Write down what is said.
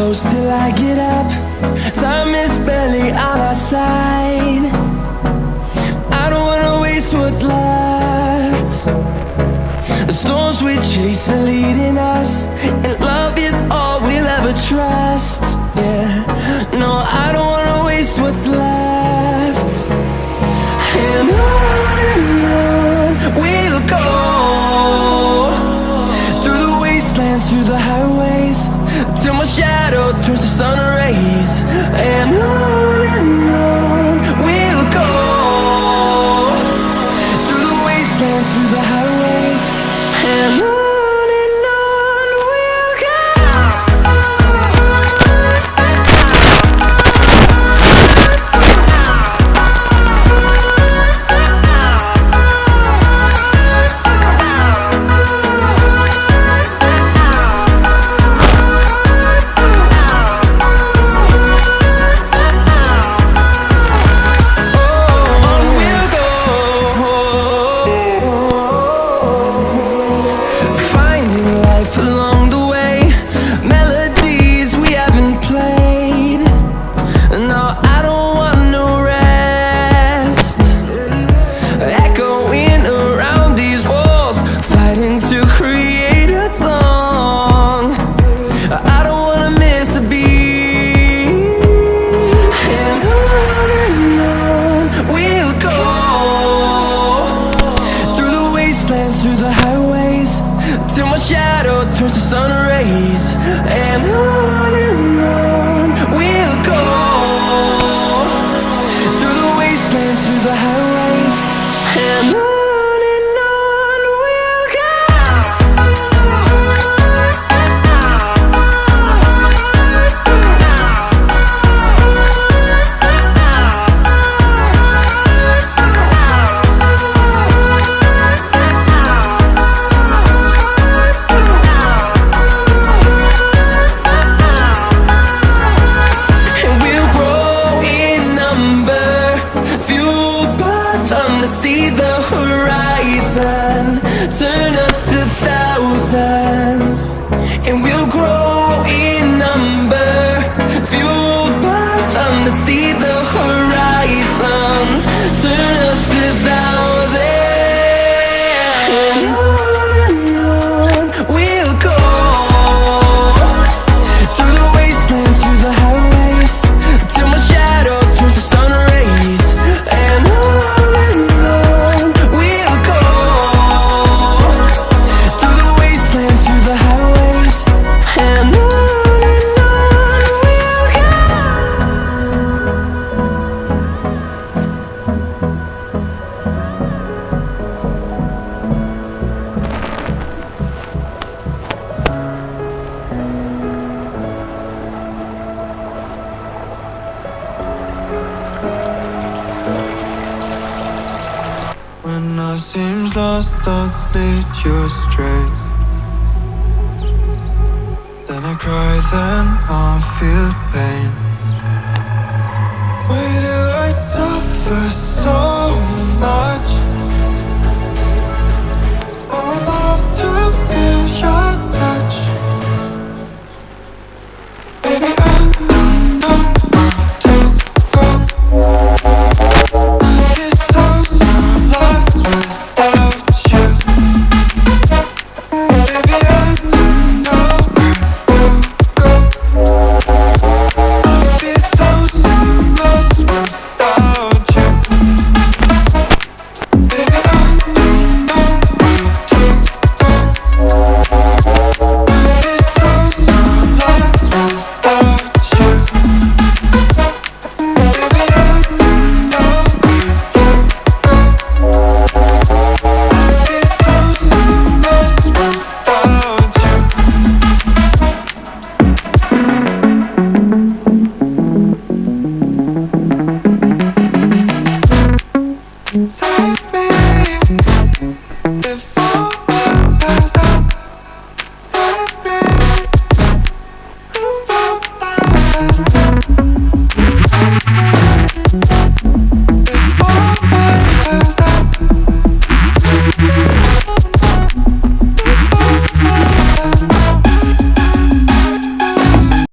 close till I get up. Time is barely on our side. I don't wanna waste what's left. The storms we chase are leading us, and love is all we'll ever trust. Yeah, no, I don't wanna waste what's left. And on we'll go, through the wastelands, through the highways, till my shadow turns to sun rays. And on we'll go, through the wastelands, through the highways, and on. When I seems lost, thoughts lead you astray. Then I cry, then I feel pain. Why do I suffer so much? I would love to feel your touch. Baby, I don't know where to go. I feel so lost without you. Baby, I don't know where to go. I feel so lost without you. Baby, I don't know where to go. I feel so lost without you. Baby, I don't know where to go. I feel so lost without you. Save me.